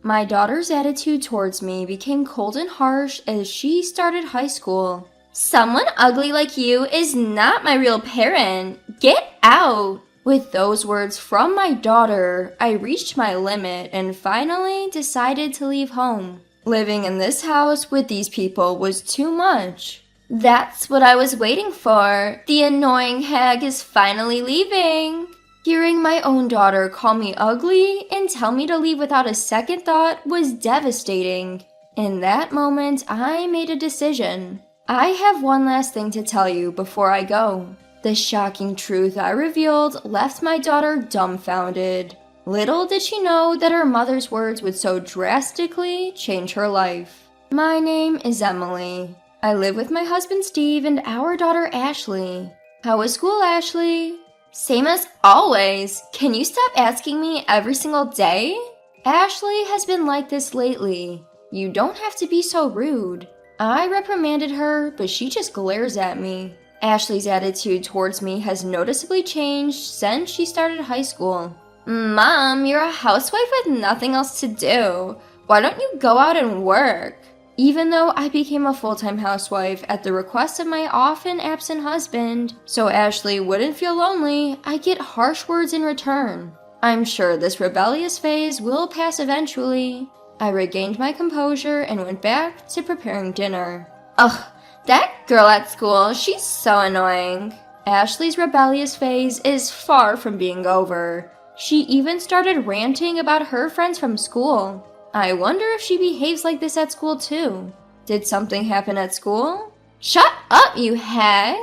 My daughter's attitude towards me became cold and harsh as she started high school. Someone ugly like you is not my real parent. Get out! With those words from my daughter, I reached my limit and finally decided to leave home. Living in this house with these people was too much. That's what I was waiting for. The annoying hag is finally leaving. Hearing my own daughter call me ugly and tell me to leave without a second thought was devastating. In that moment, I made a decision. I have one last thing to tell you before I go. The shocking truth I revealed left my daughter dumbfounded. Little did she know that her mother's words would so drastically change her life. My name is Emily. I live with my husband Steve and our daughter Ashley. How was school, Ashley? Same as always. Can you stop asking me every single day? Ashley has been like this lately. You don't have to be so rude. I reprimanded her, but she just glares at me. Ashley's attitude towards me has noticeably changed since she started high school. Mom, you're a housewife with nothing else to do. Why don't you go out and work? Even though I became a full-time housewife at the request of my often absent husband, so Ashley wouldn't feel lonely, I get harsh words in return. I'm sure this rebellious phase will pass eventually. I regained my composure and went back to preparing dinner. Ugh, that girl at school, she's so annoying. Ashley's rebellious phase is far from being over. She even started ranting about her friends from school. I wonder if she behaves like this at school too. Did something happen at school? Shut up, you hag!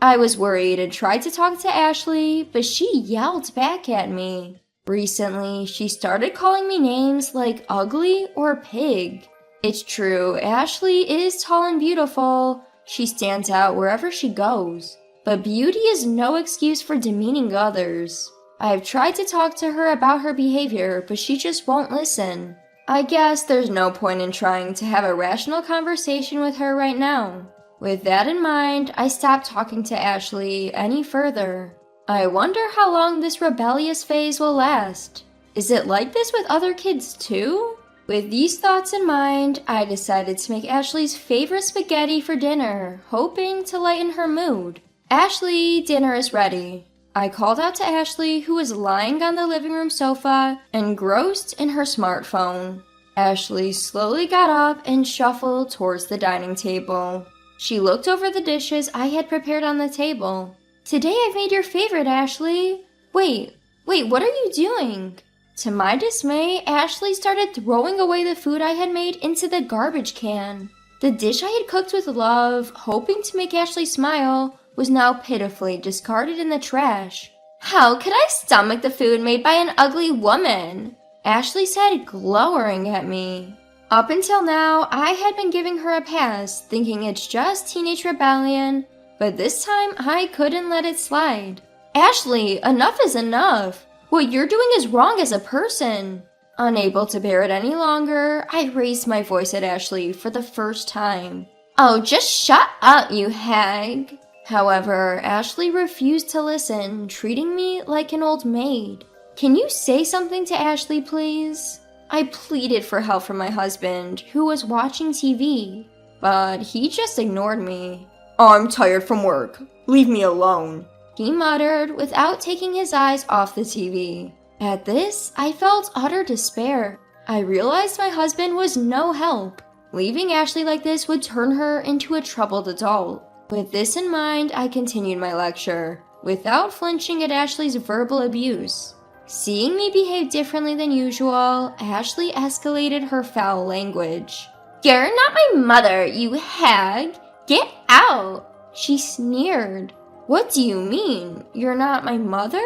I was worried and tried to talk to Ashley, but she yelled back at me. Recently, she started calling me names like ugly or pig. It's true, Ashley is tall and beautiful. She stands out wherever she goes. But beauty is no excuse for demeaning others. I've tried to talk to her about her behavior, but she just won't listen. I guess there's no point in trying to have a rational conversation with her right now. With that in mind, I stopped talking to Ashley any further. I wonder how long this rebellious phase will last. Is it like this with other kids too? With these thoughts in mind, I decided to make Ashley's favorite spaghetti for dinner, hoping to lighten her mood. Ashley, dinner is ready. I called out to Ashley, who was lying on the living room sofa, engrossed in her smartphone. Ashley slowly got up and shuffled towards the dining table. She looked over the dishes I had prepared on the table. Today I've made your favorite, Ashley. Wait, what are you doing? To my dismay, Ashley started throwing away the food I had made into the garbage can. The dish I had cooked with love, hoping to make Ashley smile, was now pitifully discarded in the trash. How could I stomach the food made by an ugly woman? Ashley said, glowering at me. Up until now, I had been giving her a pass, thinking it's just teenage rebellion, but this time I couldn't let it slide. Ashley, enough is enough. What you're doing is wrong as a person. Unable to bear it any longer, I raised my voice at Ashley for the first time. Oh, just shut up, you hag. However, Ashley refused to listen, treating me like an old maid. Can you say something to Ashley, please? I pleaded for help from my husband, who was watching TV, but he just ignored me. I'm tired from work. Leave me alone, he muttered without taking his eyes off the TV. At this, I felt utter despair. I realized my husband was no help. Leaving Ashley like this would turn her into a troubled adult. With this in mind, I continued my lecture, without flinching at Ashley's verbal abuse. Seeing me behave differently than usual, Ashley escalated her foul language. You're not my mother, you hag! Get out! She sneered. What do you mean? You're not my mother?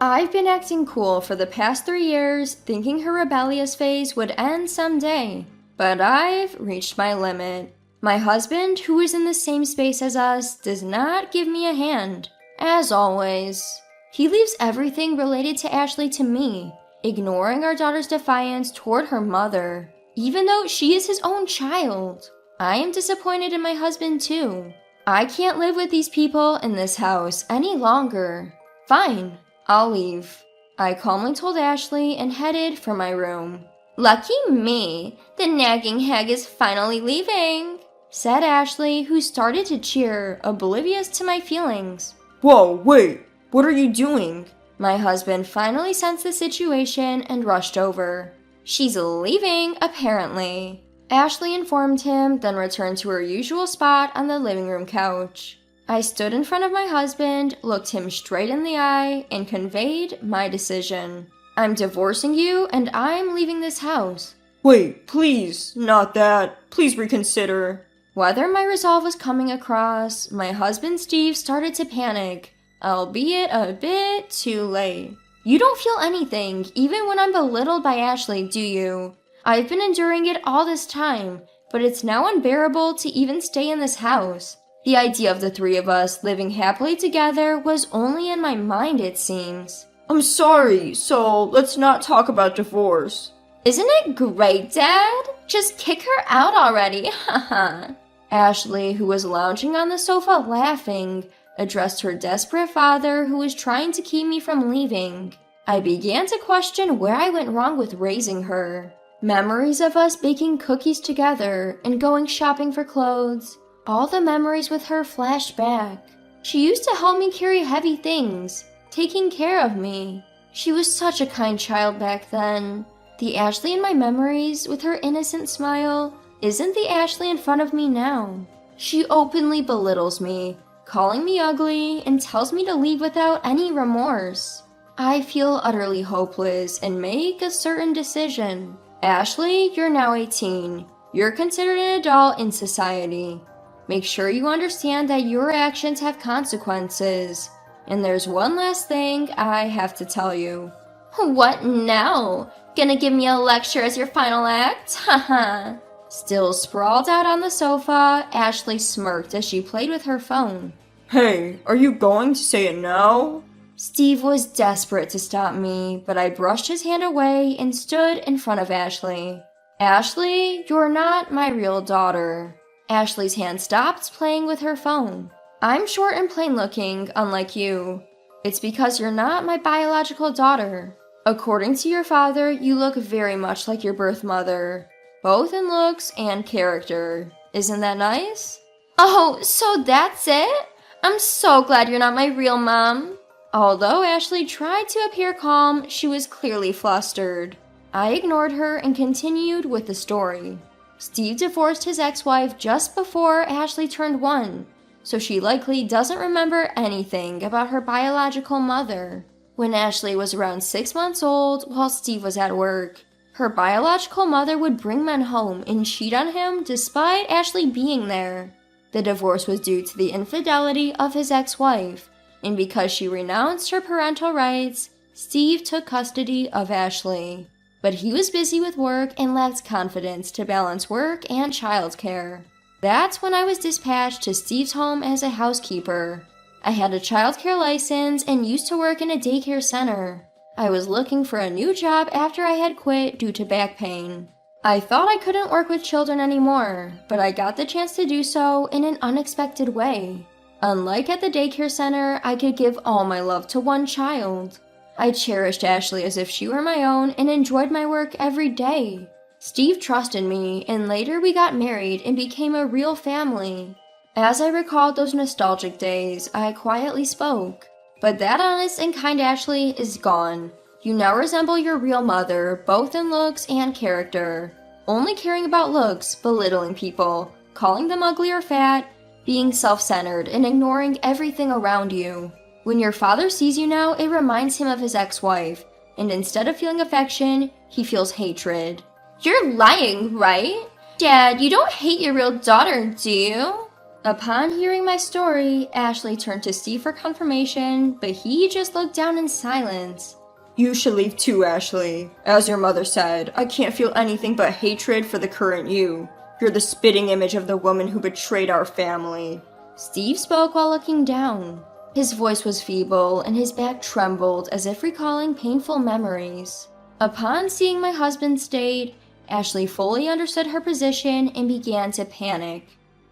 I've been acting cool for the past 3 years, thinking her rebellious phase would end someday. But I've reached my limit. My husband, who is in the same space as us, does not give me a hand. As always, he leaves everything related to Ashley to me, ignoring our daughter's defiance toward her mother, even though she is his own child. I am disappointed in my husband too. I can't live with these people in this house any longer. Fine, I'll leave. I calmly told Ashley and headed for my room. Lucky me, the nagging hag is finally leaving, said Ashley, who started to cheer, oblivious to my feelings. Whoa, wait, what are you doing? My husband finally sensed the situation and rushed over. She's leaving, apparently. Ashley informed him, then returned to her usual spot on the living room couch. I stood in front of my husband, looked him straight in the eye, and conveyed my decision. I'm divorcing you, and I'm leaving this house. Wait, please, not that. Please reconsider. Whether my resolve was coming across, my husband Steve started to panic, albeit a bit too late. You don't feel anything, even when I'm belittled by Ashley, do you? I've been enduring it all this time, but it's now unbearable to even stay in this house. The idea of the three of us living happily together was only in my mind, it seems. I'm sorry, so let's not talk about divorce. Isn't it great, Dad? Just kick her out already, haha. Ashley, who was lounging on the sofa laughing, addressed her desperate father who was trying to keep me from leaving. I began to question where I went wrong with raising her. Memories of us baking cookies together and going shopping for clothes. All the memories with her flashed back. She used to help me carry heavy things, taking care of me. She was such a kind child back then. The Ashley in my memories, with her innocent smile, isn't the Ashley in front of me now. She openly belittles me, calling me ugly, and tells me to leave without any remorse. I feel utterly hopeless and make a certain decision. Ashley, you're now 18. You're considered an adult in society. Make sure you understand that your actions have consequences. And there's one last thing I have to tell you. What now? Gonna give me a lecture as your final act? Haha. Still sprawled out on the sofa, Ashley smirked as she played with her phone. Hey, are you going to say it now? Steve was desperate to stop me, but I brushed his hand away and stood in front of Ashley. Ashley, you're not my real daughter. Ashley's hand stopped playing with her phone. I'm short and plain looking, unlike you. It's because you're not my biological daughter. According to your father, you look very much like your birth mother, both in looks and character. Isn't that nice? Oh, so that's it? I'm so glad you're not my real mom. Although Ashley tried to appear calm, she was clearly flustered. I ignored her and continued with the story. Steve divorced his ex-wife just before Ashley turned 1, so she likely doesn't remember anything about her biological mother. When Ashley was around 6 months old while Steve was at work, her biological mother would bring men home and cheat on him despite Ashley being there. The divorce was due to the infidelity of his ex-wife, and because she renounced her parental rights, Steve took custody of Ashley. But he was busy with work and lacked confidence to balance work and childcare. That's when I was dispatched to Steve's home as a housekeeper. I had a childcare license and used to work in a daycare center. I was looking for a new job after I had quit due to back pain. I thought I couldn't work with children anymore, but I got the chance to do so in an unexpected way. Unlike at the daycare center, I could give all my love to one child. I cherished Ashley as if she were my own and enjoyed my work every day. Steve trusted me, and later we got married and became a real family. As I recalled those nostalgic days, I quietly spoke. But that honest and kind Ashley is gone. You now resemble your real mother, both in looks and character. Only caring about looks, belittling people, calling them ugly or fat, being self-centered, and ignoring everything around you. When your father sees you now, it reminds him of his ex-wife, and instead of feeling affection, he feels hatred. You're lying, right? Dad, you don't hate your real daughter, do you? Upon hearing my story, Ashley turned to Steve for confirmation, but he just looked down in silence. You should leave too, Ashley. As your mother said, I can't feel anything but hatred for the current you. You're the spitting image of the woman who betrayed our family. Steve spoke while looking down. His voice was feeble, and his back trembled as if recalling painful memories. Upon seeing my husband's state, Ashley fully understood her position and began to panic.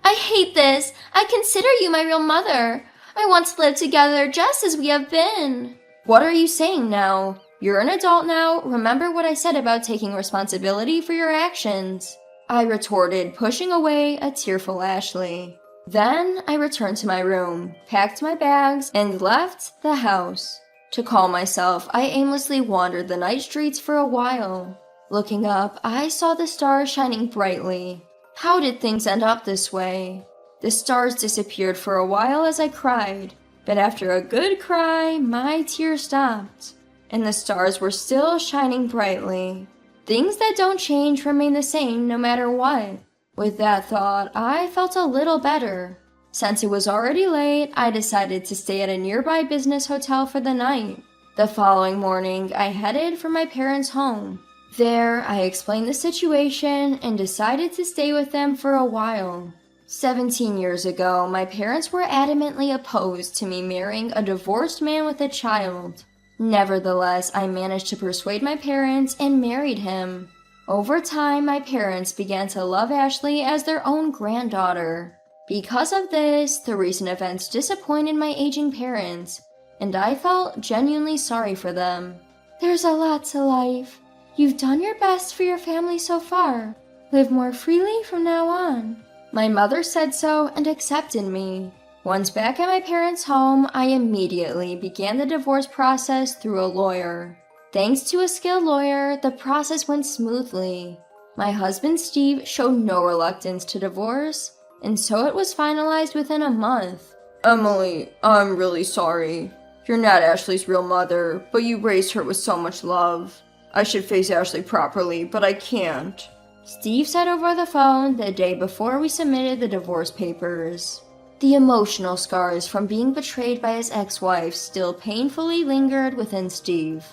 I hate this! I consider you my real mother! I want to live together just as we have been! What are you saying now? You're an adult now. Remember what I said about taking responsibility for your actions. I retorted, pushing away a tearful Ashley. Then I returned to my room, packed my bags, and left the house. To calm myself, I aimlessly wandered the night streets for a while. Looking up, I saw the stars shining brightly. How did things end up this way? The stars disappeared for a while as I cried, but after a good cry, my tears stopped, and the stars were still shining brightly. Things that don't change remain the same no matter what. With that thought, I felt a little better. Since it was already late, I decided to stay at a nearby business hotel for the night. The following morning, I headed for my parents' home. There, I explained the situation and decided to stay with them for a while. 17 years ago, my parents were adamantly opposed to me marrying a divorced man with a child. Nevertheless, I managed to persuade my parents and married him. Over time, my parents began to love Ashley as their own granddaughter. Because of this, the recent events disappointed my aging parents, and I felt genuinely sorry for them. There's a lot to life. You've done your best for your family so far. Live more freely from now on. My mother said so and accepted me. Once back at my parents' home, I immediately began the divorce process through a lawyer. Thanks to a skilled lawyer, the process went smoothly. My husband Steve showed no reluctance to divorce, and so it was finalized within a month. Emily, I'm really sorry. You're not Ashley's real mother, but you raised her with so much love. I should face Ashley properly, but I can't. Steve said over the phone the day before we submitted the divorce papers. The emotional scars from being betrayed by his ex-wife still painfully lingered within Steve.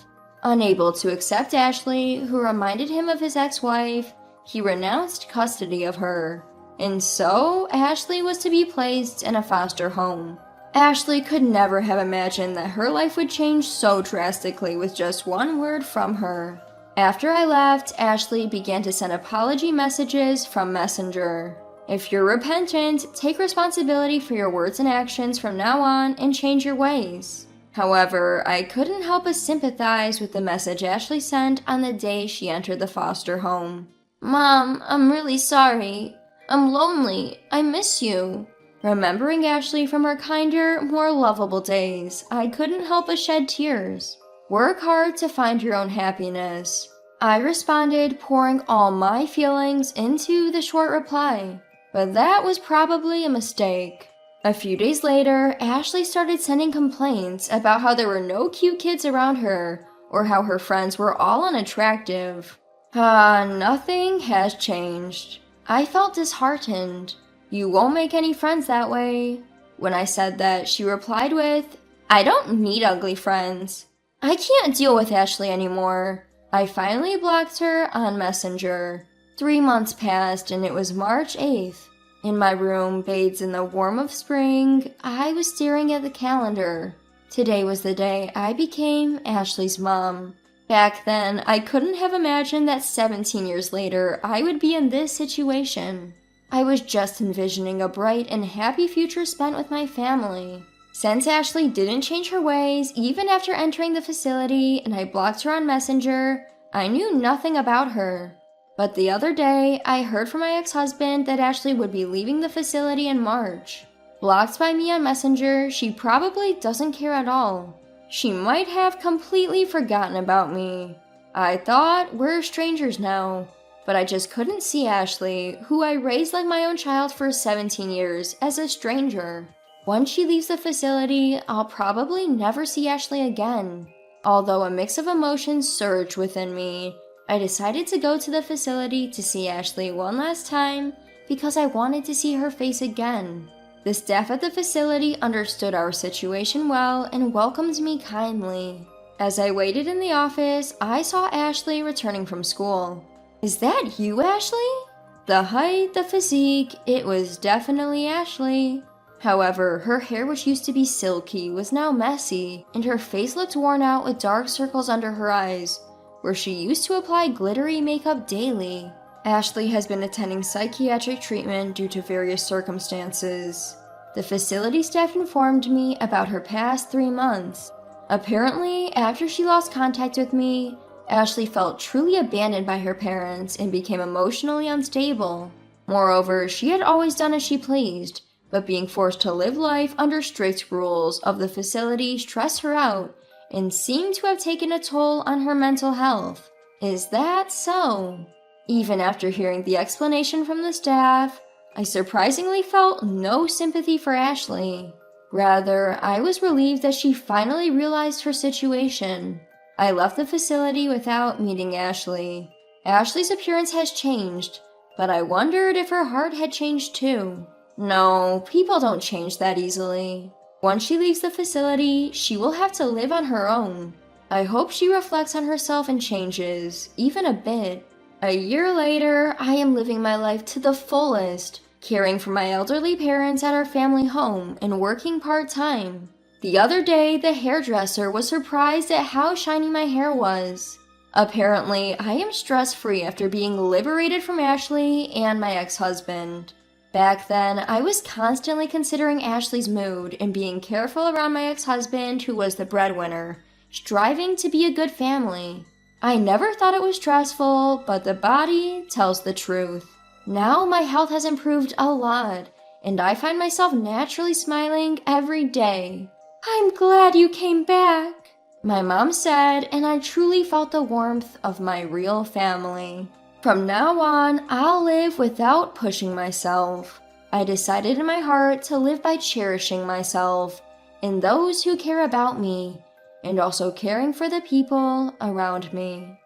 Unable to accept Ashley, who reminded him of his ex-wife, he renounced custody of her. And so, Ashley was to be placed in a foster home. Ashley could never have imagined that her life would change so drastically with just one word from her. After I left, Ashley began to send apology messages from Messenger. If you're repentant, take responsibility for your words and actions from now on and change your ways. However, I couldn't help but sympathize with the message Ashley sent on the day she entered the foster home. Mom, I'm really sorry. I'm lonely. I miss you. Remembering Ashley from her kinder, more lovable days, I couldn't help but shed tears. Work hard to find your own happiness. I responded, pouring all my feelings into the short reply. But that was probably a mistake. A few days later, Ashley started sending complaints about how there were no cute kids around her, or how her friends were all unattractive. Nothing has changed. I felt disheartened. You won't make any friends that way. When I said that, she replied with, I don't need ugly friends. I can't deal with Ashley anymore. I finally blocked her on Messenger. 3 months passed and it was March 8th. In my room, bathed in the warmth of spring, I was staring at the calendar. Today was the day I became Ashley's mom. Back then, I couldn't have imagined that 17 years later, I would be in this situation. I was just envisioning a bright and happy future spent with my family. Since Ashley didn't change her ways, even after entering the facility and I blocked her on Messenger, I knew nothing about her. But the other day, I heard from my ex-husband that Ashley would be leaving the facility in March. Blocked by me on Messenger, she probably doesn't care at all. She might have completely forgotten about me. I thought we're strangers now, but I just couldn't see Ashley, who I raised like my own child for 17 years, as a stranger. Once she leaves the facility, I'll probably never see Ashley again. Although a mix of emotions surged within me, I decided to go to the facility to see Ashley one last time because I wanted to see her face again. The staff at the facility understood our situation well and welcomed me kindly. As I waited in the office, I saw Ashley returning from school. Is that you, Ashley? The height, the physique, it was definitely Ashley. However, her hair, which used to be silky, was now messy, and her face looked worn out with dark circles under her eyes, where she used to apply glittery makeup daily. Ashley has been attending psychiatric treatment due to various circumstances. The facility staff informed me about her past 3 months. Apparently, after she lost contact with me, Ashley felt truly abandoned by her parents and became emotionally unstable. Moreover, she had always done as she pleased, but being forced to live life under strict rules of the facility stressed her out and seemed to have taken a toll on her mental health. Is that so? Even after hearing the explanation from the staff, I surprisingly felt no sympathy for Ashley. Rather, I was relieved that she finally realized her situation. I left the facility without meeting Ashley. Ashley's appearance has changed, but I wondered if her heart had changed too. No, people don't change that easily. Once she leaves the facility, she will have to live on her own. I hope she reflects on herself and changes, even a bit. A year later, I am living my life to the fullest, caring for my elderly parents at our family home and working part-time. The other day, the hairdresser was surprised at how shiny my hair was. Apparently, I am stress-free after being liberated from Ashley and my ex-husband. Back then, I was constantly considering Ashley's mood and being careful around my ex-husband who was the breadwinner, striving to be a good family. I never thought it was stressful, but the body tells the truth. Now my health has improved a lot, and I find myself naturally smiling every day. "I'm glad you came back," my mom said, and I truly felt the warmth of my real family. From now on, I'll live without pushing myself. I decided in my heart to live by cherishing myself and those who care about me, and also caring for the people around me.